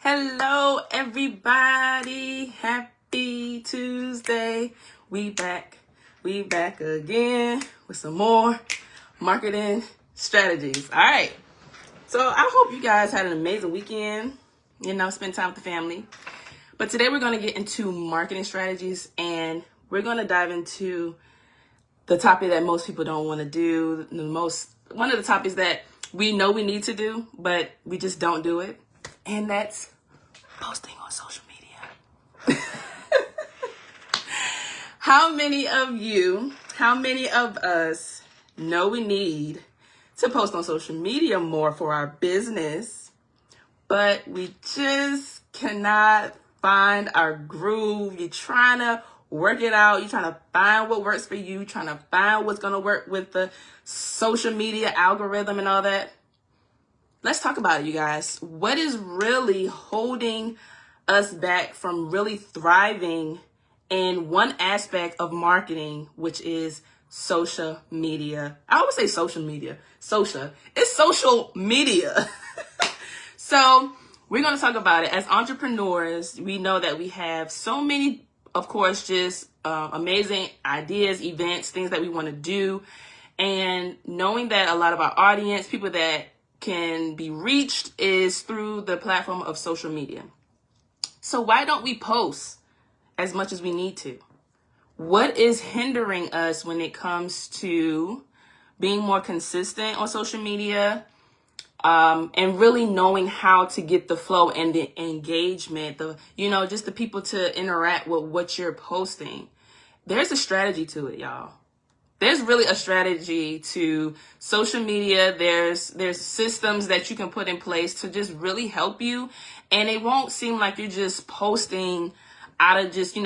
Hello, everybody. Happy Tuesday. We back again with some more marketing strategies. All right. So I hope you guys had an amazing weekend, spend time with the family. But today we're going to get into marketing strategies, and we're going to dive into the topic that most people don't want to do. One of the topics that we know we need to do, but we just don't do it. And that's posting on social media. How many of us know we need to post on social media more for our business, but we just cannot find our groove? You're trying to work it out. You're trying to find what works for you, trying to find what's going to work with the social media algorithm and all that. Let's talk about it, you guys. What is really holding us back from really thriving in one aspect of marketing, which is social media? I always say social media. It's social media. So we're going to talk about it. As entrepreneurs, we know that we have so many, of course, just amazing ideas, events, things that we want to do. And knowing that a lot of our audience, people that can be reached, is through the platform of social media. So why don't we post as much as we need to? What is hindering us when it comes to being more consistent on social media, and really knowing how to get the flow and the engagement, just the people to interact with what you're posting? There's a strategy to it, y'all. There's really a strategy to social media. There's systems that you can put in place to just really help you. And it won't seem like you're just posting out of just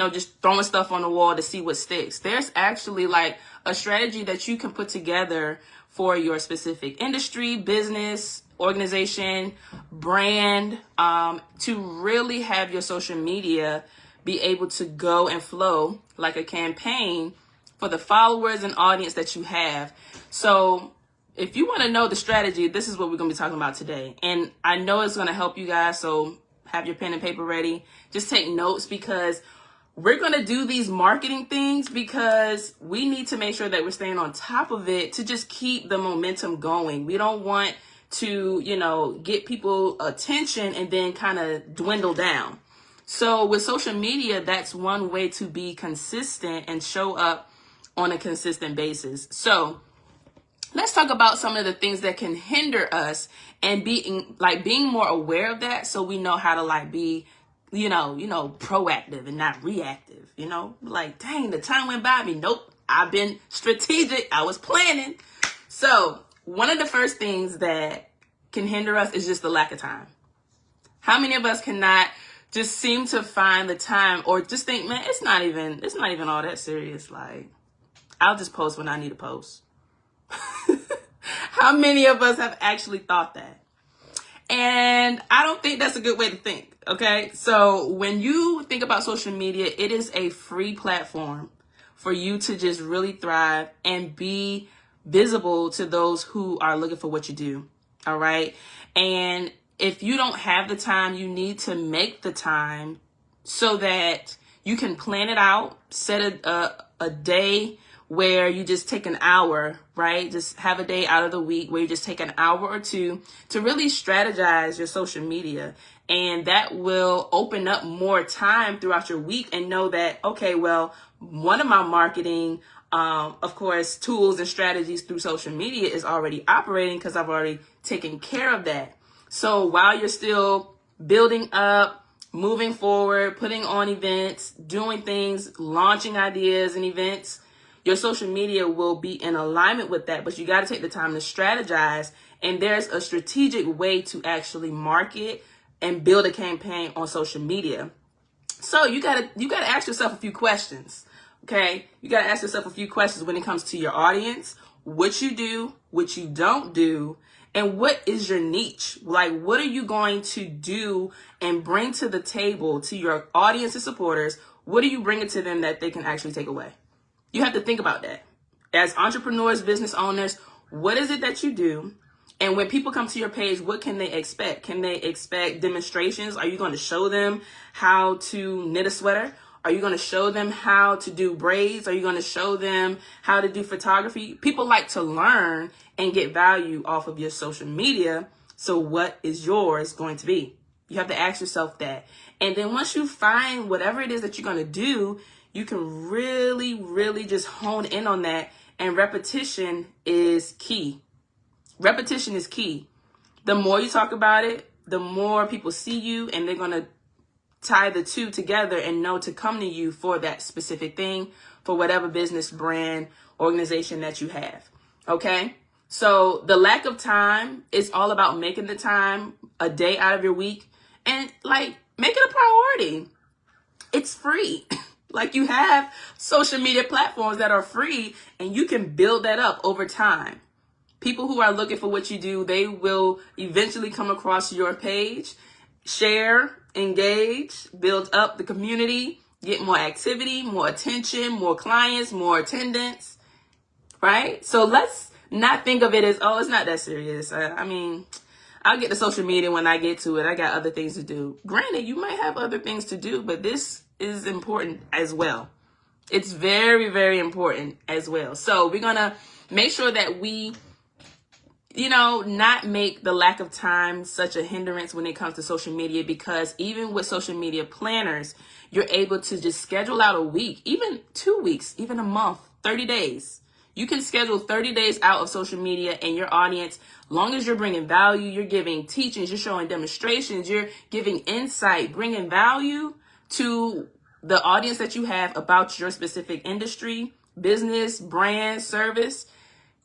throwing stuff on the wall to see what sticks. There's actually like a strategy that you can put together for your specific industry, business, organization, brand, to really have your social media be able to go and flow like a campaign for the followers and audience that you have. So if you want to know the strategy, this is what we're going to be talking about today. And I know it's going to help you guys. So have your pen and paper ready. Just take notes, because we're going to do these marketing things because we need to make sure that we're staying on top of it to just keep the momentum going. We don't want to, get people attention and then kind of dwindle down. So with social media, that's one way to be consistent and show up on a consistent basis. So let's talk about some of the things that can hinder us and being more aware of that, so we know how to be, proactive and not reactive. Dang, the time went by me. Nope, I've been strategic. I was planning. So one of the first things that can hinder us is just the lack of time. How many of us cannot just seem to find the time, or just think, man, it's not even all that serious. I'll just post when I need to post. How many of us have actually thought that? And I don't think that's a good way to think, okay? So when you think about social media, it is a free platform for you to just really thrive and be visible to those who are looking for what you do, all right? And if you don't have the time, you need to make the time so that you can plan it out, set a day where you just take an hour, right? Just have a day out of the week where you just take an hour or two to really strategize your social media. And that will open up more time throughout your week, and know that, okay, well, one of my marketing, of course, tools and strategies through social media is already operating because I've already taken care of that. So while you're still building up, moving forward, putting on events, doing things, launching ideas and events, your social media will be in alignment with that, but you got to take the time to strategize. And there's a strategic way to actually market and build a campaign on social media. So you got to ask yourself a few questions. Okay? You got to ask yourself a few questions when it comes to your audience, what you do, what you don't do, and what is your niche? What are you going to do and bring to the table to your audience and supporters? What are you bringing to them that they can actually take away? You have to think about that. As entrepreneurs, business owners, what is it that you do? And when people come to your page, what can they expect? Can they expect demonstrations? Are you going to show them how to knit a sweater? Are you going to show them how to do braids? Are you going to show them how to do photography? People like to learn and get value off of your social media. So what is yours going to be? You have to ask yourself that. And then once you find whatever it is that you're going to do, you can really, really just hone in on that. And repetition is key. Repetition is key. The more you talk about it, the more people see you, and they're going to tie the two together and know to come to you for that specific thing, for whatever business, brand, organization that you have. Okay? So the lack of time is all about making the time a day out of your week and like make it a priority. It's free. Like, you have social media platforms that are free and you can build that up over time. People who are looking for what you do, they will eventually come across your page, share, engage, build up the community, get more activity, more attention, more clients, more attendance, right? So let's not think of it as, oh, it's not that serious. I mean, I'll get to social media when I get to it. I got other things to do. Granted, you might have other things to do, but this is important as well. It's very, very important as well. So we're going to make sure that we, not make the lack of time such a hindrance when it comes to social media, because even with social media planners, you're able to just schedule out a week, even 2 weeks, even a month, 30 days. You can schedule 30 days out of social media, and your audience, long as you're bringing value, you're giving teachings, you're showing demonstrations, you're giving insight, bringing value to the audience that you have about your specific industry, business, brand, service,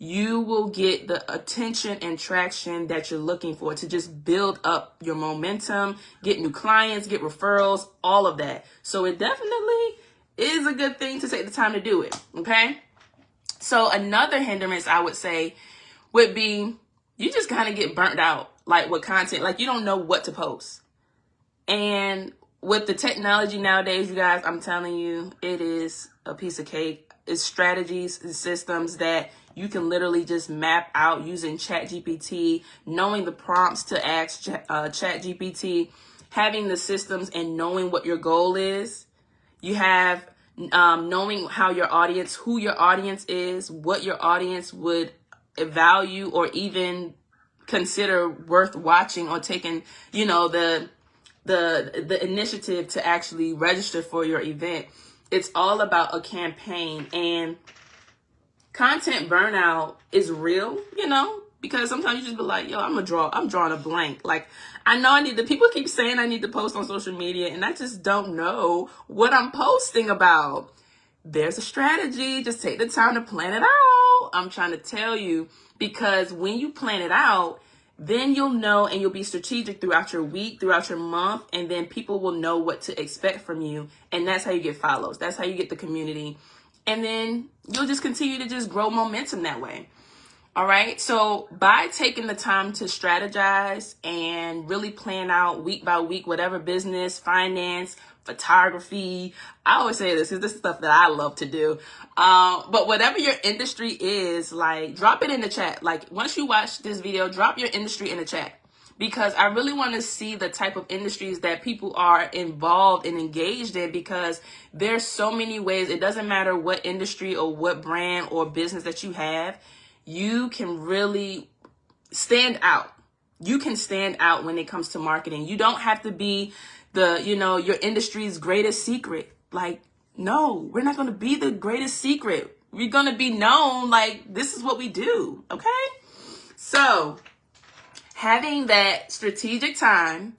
you will get the attention and traction that you're looking for to just build up your momentum, get new clients, get referrals, all of that. So it definitely is a good thing to take the time to do it, okay? So another hindrance I would say would be you just kind of get burnt out, like with content, like you don't know what to post. And with the technology nowadays, you guys, I'm telling you, it is a piece of cake. It's strategies and systems that you can literally just map out using ChatGPT, knowing the prompts to ask ChatGPT, having the systems and knowing what your goal is. You have knowing how your audience, who your audience is, what your audience would value or even consider worth watching or taking, the initiative to actually register for your event. It's all about a campaign, and content burnout is real, because sometimes you just be like, yo, I'm drawing a blank. Like, I know people keep saying I need to post on social media, and I just don't know what I'm posting about. There's a strategy. Just take the time to plan it out. I'm trying to tell you, because when you plan it out, then you'll know, and you'll be strategic throughout your week, throughout your month, and then people will know what to expect from you. And that's how you get follows. That's how you get the community. And then you'll just continue to just grow momentum that way. All right. So by taking the time to strategize and really plan out week by week, whatever business, finance, photography, I always say this because this is stuff that I love to do. But whatever your industry is, like, drop it in the chat. Like, once you watch this video, drop your industry in the chat, because I really want to see the type of industries that people are involved and engaged in, because there's so many ways. It doesn't matter what industry or what brand or business that you have. You can really stand out. You can stand out when it comes to marketing. You don't have to be your industry's greatest secret. Like, no, we're not going to be the greatest secret. We're going to be known like this is what we do. Okay. So having that strategic time,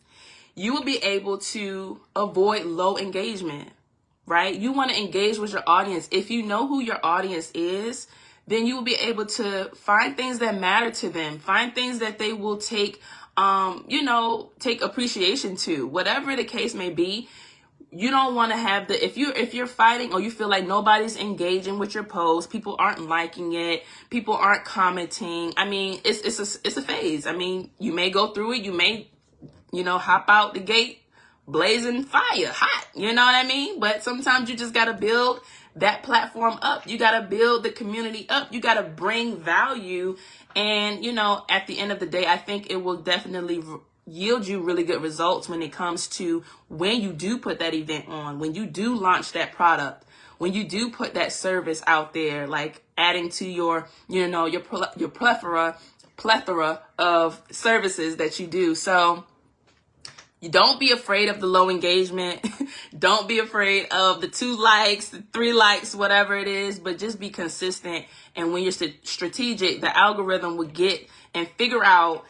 you will be able to avoid low engagement, right? You want to engage with your audience. If you know who your audience is, then you will be able to find things that matter to them, find things that they will take appreciation to, whatever the case may be. You don't want to have if you're fighting, or you feel like nobody's engaging with your post, people aren't liking it, people aren't commenting. I mean, it's a phase. I mean, you may go through it, you may, hop out the gate blazing fire, hot, you know what I mean? But sometimes you just got to build that platform up. You got to build the community up. You got to bring value. And, you know, at the end of the day, I think it will definitely yield you really good results when it comes to when you do put that event on, when you do launch that product, when you do put that service out there, like adding to your, you know, your plethora of services that you do. So you don't be afraid of the low engagement. Don't be afraid of the 2 likes, the 3 likes, whatever it is, but just be consistent. And when you're strategic, the algorithm will get and figure out,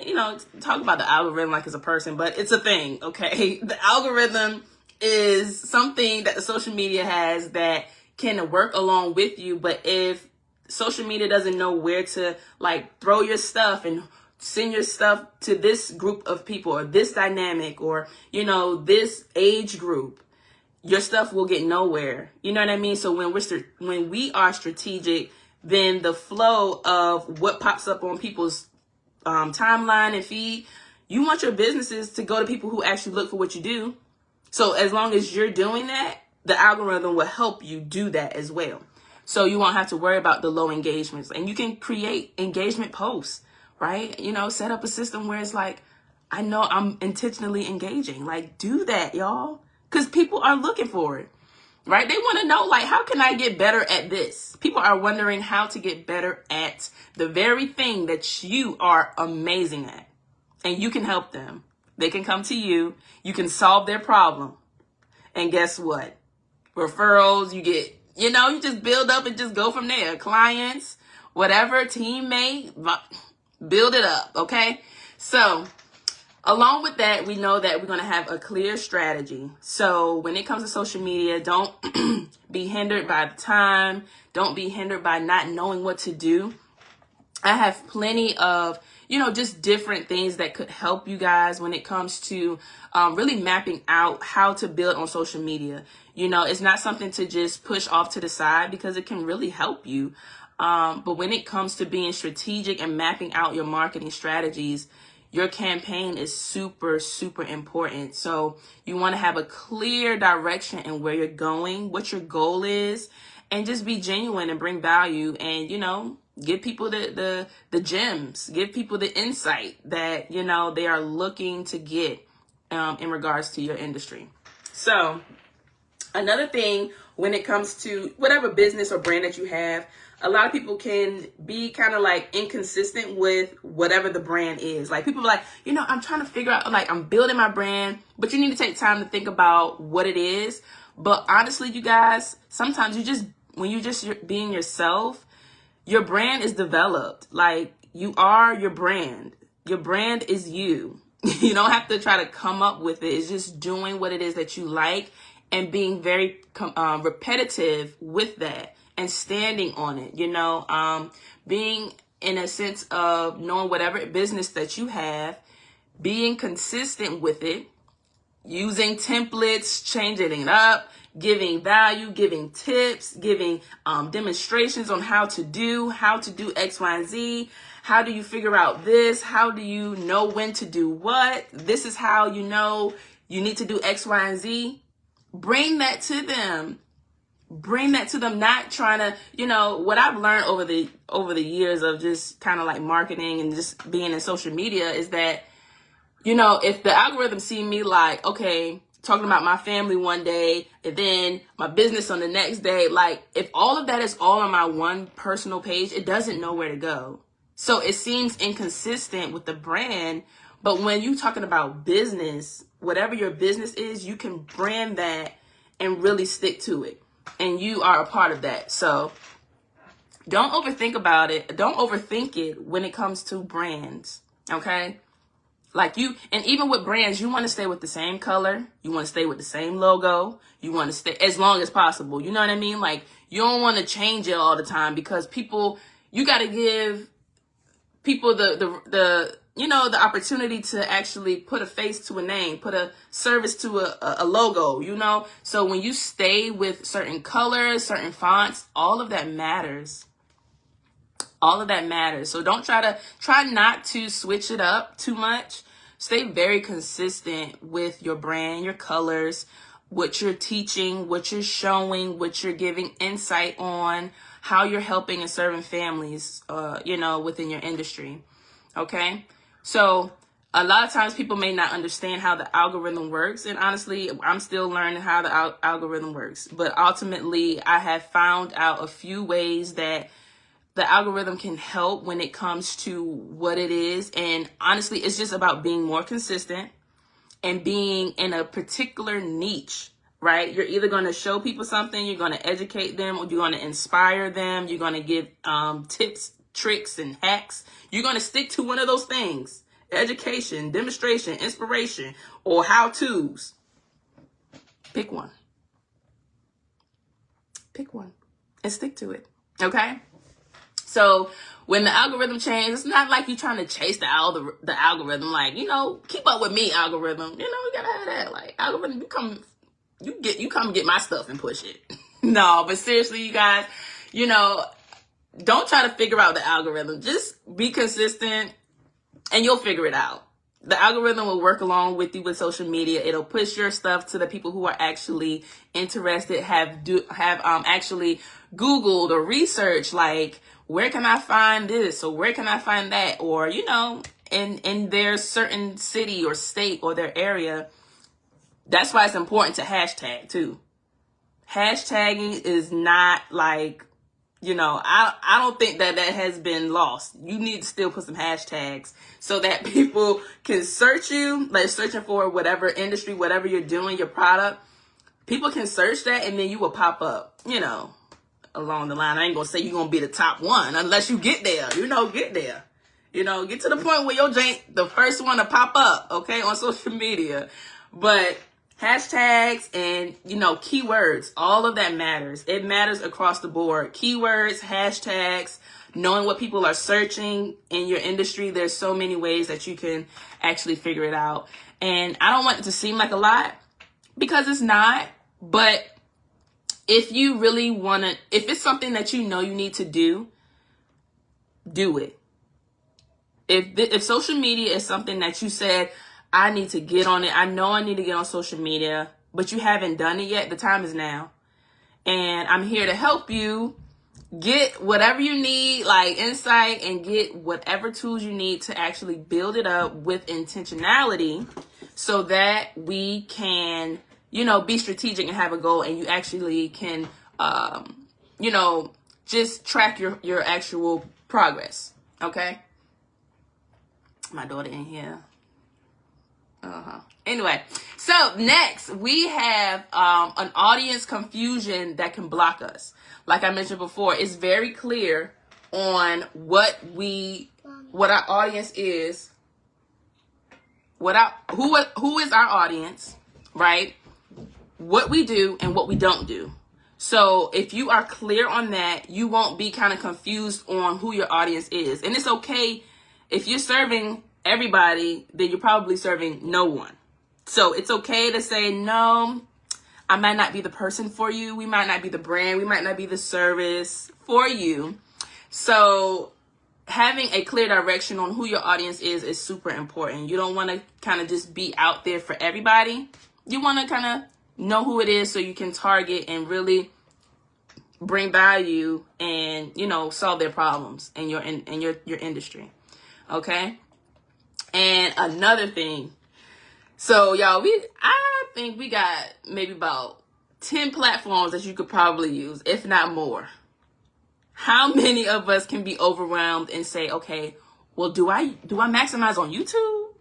you know, talk about the algorithm like it's a person, but it's a thing, okay? The algorithm is something that the social media has that can work along with you. But if social media doesn't know where to like throw your stuff and send your stuff to this group of people or this dynamic or, you know, this age group, your stuff will get nowhere. You know what I mean? So when we are strategic, then the flow of what pops up on people's timeline and feed, you want your businesses to go to people who actually look for what you do. So as long as you're doing that, the algorithm will help you do that as well. So you won't have to worry about the low engagements, and you can create engagement posts, right? You know, set up a system where it's like, I know I'm intentionally engaging. Like, do that, y'all, because people are looking for it, right? They want to know, like, how can I get better at this? People are wondering how to get better at the very thing that you are amazing at, and you can help them. They can come to you. You can solve their problem. And guess what? Referrals, you get, you know, you just build up and just go from there. Clients, whatever, teammate, build it up, okay? So along with that, we know that we're going to have a clear strategy. So when it comes to social media, don't be hindered by the time. Don't be hindered by not knowing what to do. I have plenty of, you know, just different things that could help you guys when it comes to really mapping out how to build on social media. You know, it's not something to just push off to the side because it can really help you. But when it comes to being strategic and mapping out your marketing strategies, your campaign is super, super important. So you want to have a clear direction in where you're going, what your goal is, and just be genuine and bring value and, you know, give people the gems, give people the insight that, you know, they are looking to get in regards to your industry. So another thing when it comes to whatever business or brand that you have, a lot of people can be kind of like inconsistent with whatever the brand is. Like people are like, you know, I'm trying to figure out, like I'm building my brand, but you need to take time to think about what it is. But honestly, you guys, sometimes when you just being yourself, your brand is developed. Like you are your brand. Your brand is you. You don't have to try to come up with it. It's just doing what it is that you like and being very repetitive with that and standing on it. You know, being in a sense of knowing whatever business that you have, being consistent with it, using templates, changing it up, giving value, giving tips, giving demonstrations on how to do X, Y, and Z. How do you figure out this? How do you know when to do what? This is how you know you need to do X, Y, and Z. Bring that to them. Bring that to them, not trying to, you know, what I've learned over the years of just kind of like marketing and just being in social media is that, you know, if the algorithm see me like, okay, talking about my family one day and then my business on the next day, like if all of that is all on my one personal page, it doesn't know where to go. So it seems inconsistent with the brand. But when you're talking about business, whatever your business is, you can brand that and really stick to it. And you are a part of that. So don't overthink about it. Don't overthink it when it comes to brands. Okay? Like and even with brands, you want to stay with the same color. You want to stay with the same logo. You want to stay as long as possible. You know what I mean? Like you don't want to change it all the time because you got to give people the you know, the opportunity to actually put a face to a name, put a service to a logo, you know? So when you stay with certain colors, certain fonts, all of that matters. All of that matters. So don't try not to switch it up too much. Stay very consistent with your brand, your colors, what you're teaching, what you're showing, what you're giving insight on, how you're helping and serving families, within your industry. Okay. So a lot of times people may not understand how the algorithm works. And honestly, I'm still learning how the algorithm works. But ultimately, I have found out a few ways that the algorithm can help when it comes to what it is. And honestly, it's just about being more consistent and being in a particular niche, right? You're either going to show people something, you're going to educate them, or you're going to inspire them, you're going to give tips, tricks, and hacks. You're going to stick to one of those things: education, demonstration, inspiration, or how-tos. Pick one. Pick one and stick to it, okay? So when the algorithm changes, it's not like you're trying to chase the algorithm. Like, keep up with me, algorithm. We gotta have that. Like, algorithm, you come get my stuff and push it. No, but seriously, you guys, don't try to figure out the algorithm. Just be consistent and you'll figure it out. The algorithm will work along with you with social media. It'll push your stuff to the people who are actually interested, have actually Googled or researched, like, where can I find this, or where can I find that, or, in their certain city or state or their area. That's why it's important to hashtag too. Hashtagging is not like, I don't think that has been lost. You need to still put some hashtags so that people can search you, like searching for whatever industry, whatever you're doing, your product. People can search that and then you will pop up, along the line. I ain't gonna say you're gonna be the top one unless you get there, get there. Get to the point where your jank the first one to pop up, okay, on social media. But hashtags and, keywords, all of that matters. It matters across the board. Keywords, hashtags, knowing what people are searching in your industry. There's so many ways that you can actually figure it out. And I don't want it to seem like a lot, because it's not. But if you really if it's something that you need to do it. If social media is something that you said, I need to get on it, I know I need to get on social media, but you haven't done it yet, the time is now. And I'm here to help you get whatever you need, like insight, and get whatever tools you need to actually build it up with intentionality so that we can, be strategic and have a goal, and you actually can, just track your actual progress. Okay. My daughter in here. Anyway, so next we have an audience confusion that can block us. Like I mentioned before, it's very clear on what our audience is, who is our audience, right? What we do and what we don't do. So if you are clear on that, you won't be kind of confused on who your audience is. And it's okay if you're serving everybody, then you're probably serving no one. So it's okay to say, no, I might not be the person for you. We might not be the brand. We might not be the service for you. So having a clear direction on who your audience is super important. You don't want to kind of just be out there for everybody. You want to kind of know who it is so you can target and really bring value and, solve their problems in your industry. Okay. And another thing, so y'all, I think we got maybe about 10 platforms that you could probably use, if not more. How many of us can be overwhelmed and say, okay, well, do I maximize on YouTube?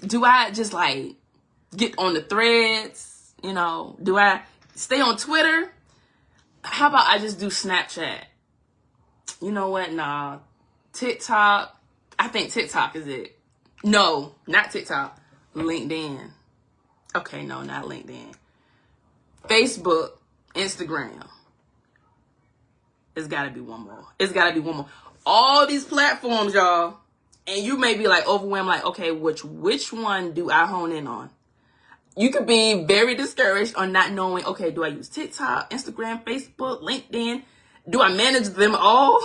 Do I just like get on the threads? Do I stay on Twitter? How about I just do Snapchat? You know what? Nah, TikTok. I think TikTok is it. No, not TikTok. LinkedIn. Okay, no, not LinkedIn. Facebook, Instagram. It's got to be one more. All these platforms, y'all. And you may be like overwhelmed, like, okay, which one do I hone in on? You could be very discouraged on not knowing, okay, do I use TikTok, Instagram, Facebook, LinkedIn? Do I manage them all?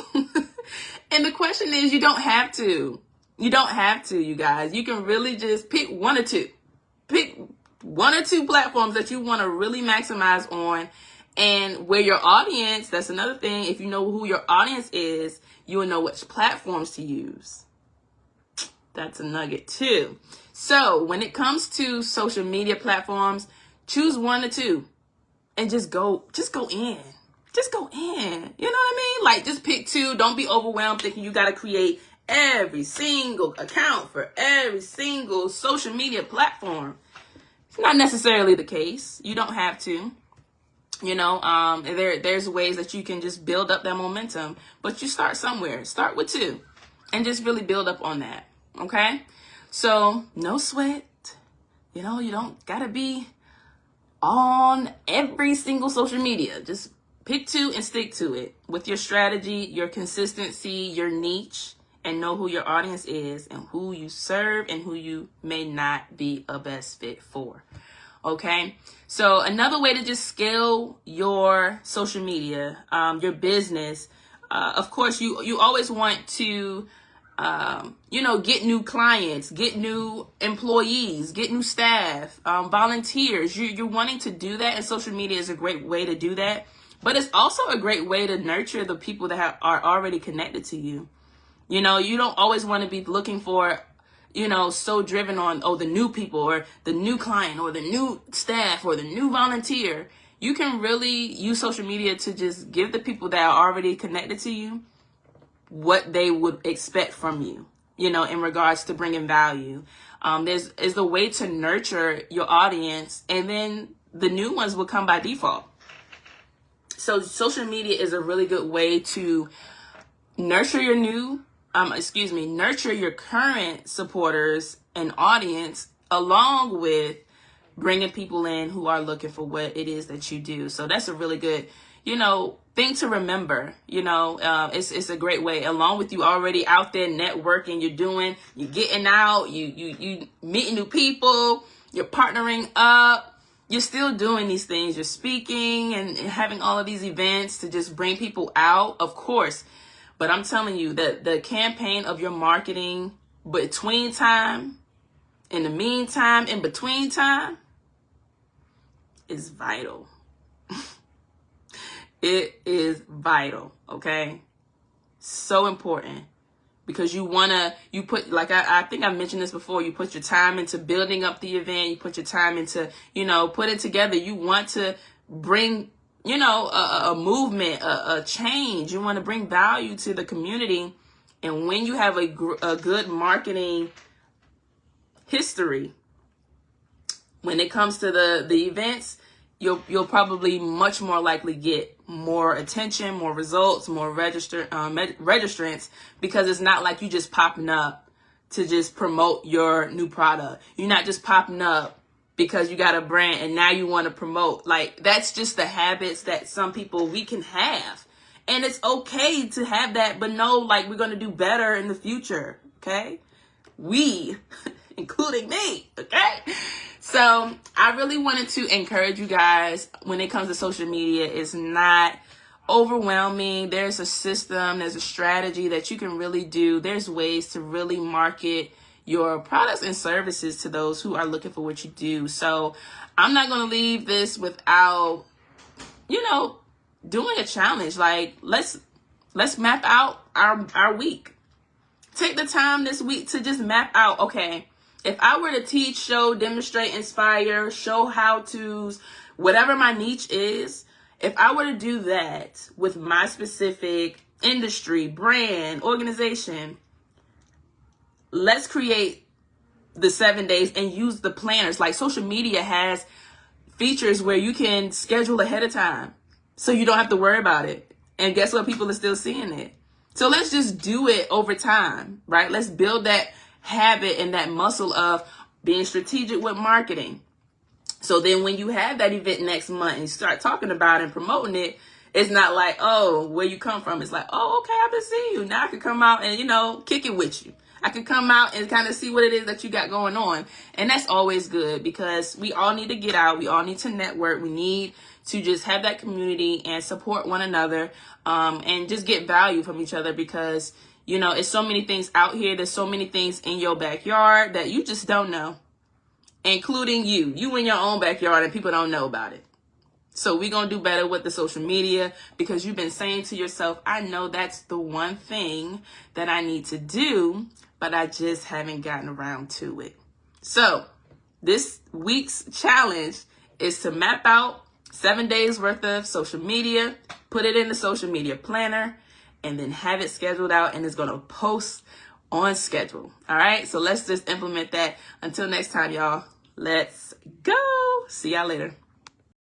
And the question is, you don't have to. You don't have to, you guys. You can really just pick one or two. Pick 1 or 2 platforms that you want to really maximize on, and where your audience, that's another thing. If you know who your audience is, you will know which platforms to use. That's a nugget too. So when it comes to social media platforms, choose 1 or 2 and just go in. Just go in. You know what I mean? Like, just pick 2. Don't be overwhelmed thinking you got to create every single account for every single social media platform. It's not necessarily the case. You don't have to. You know, there's ways that you can just build up that momentum, but you start somewhere. Start with 2 and just really build up on that. Okay? So, no sweat. You know, you don't got to be on every single social media. Just pick 2 and stick to it with your strategy, your consistency, your niche, and know who your audience is and who you serve and who you may not be a best fit for. Okay? So another way to just scale your social media, your business, of course, you always want to, get new clients, get new employees, get new staff, volunteers. You're wanting to do that, and social media is a great way to do that. But it's also a great way to nurture the people that are already connected to you. You know, you don't always want to be looking for, so driven on, the new people or the new client or the new staff or the new volunteer. You can really use social media to just give the people that are already connected to you what they would expect from you, in regards to bringing value. There's a way to nurture your audience, and then the new ones will come by default. So social media is a really good way to nurture nurture your current supporters and audience, along with bringing people in who are looking for what it is that you do. So that's a really good, thing to remember. It's a great way, along with you already out there networking, you're getting out, you meeting new people, you're partnering up. You're still doing these things. You're speaking and having all of these events to just bring people out, of course. But I'm telling you that the campaign of your marketing between time, in the meantime, in between time, is vital. It is vital, okay? So important. Because I think I mentioned this before, you put your time into building up the event, you put your time into, put it together. You want to bring, a movement, a change. You want to bring value to the community. And when you have a good marketing history, when it comes to the events, you'll probably much more likely get more attention, more results, more registrants, because it's not like you just popping up to just promote your new product. You're not just popping up because you got a brand and now you want to promote. Like, that's just the habits that some people, we can have. And it's okay to have that, but know, like, we're going to do better in the future, okay? We, including me, okay? So I really wanted to encourage you guys, when it comes to social media, it's not overwhelming. There's a system, there's a strategy that you can really do. There's ways to really market your products and services to those who are looking for what you do. So I'm not going to leave this without, doing a challenge. Like, let's map out our week. Take the time this week to just map out, okay, if I were to teach, show, demonstrate, inspire, show how-tos, whatever my niche is, if I were to do that with my specific industry, brand, organization, let's create the 7 days and use the planners. Like, social media has features where you can schedule ahead of time so you don't have to worry about it. And guess what? People are still seeing it. So let's just do it over time, right? Let's build that habit and that muscle of being strategic with marketing. So then when you have that event next month and you start talking about it and promoting it, it's not like, oh, where you come from. It's like, oh, okay, I've been seeing you. Now I can come out and, kick it with you. I can come out and kind of see what it is that you got going on. And that's always good, because we all need to get out. We all need to network. We need to just have that community and support one another, and just get value from each other, because it's so many things out here. There's so many things in your backyard that you just don't know. including you. You in your own backyard and people don't know about it. So we're going to do better with the social media because you've been saying to yourself, I know that's the one thing that I need to do, but I just haven't gotten around to it. So this week's challenge is to map out 7 days worth of social media, put it in the social media planner, and then have it scheduled out, and it's going to post on schedule. All right. So let's just implement that. Until next time, y'all, let's go. See y'all later.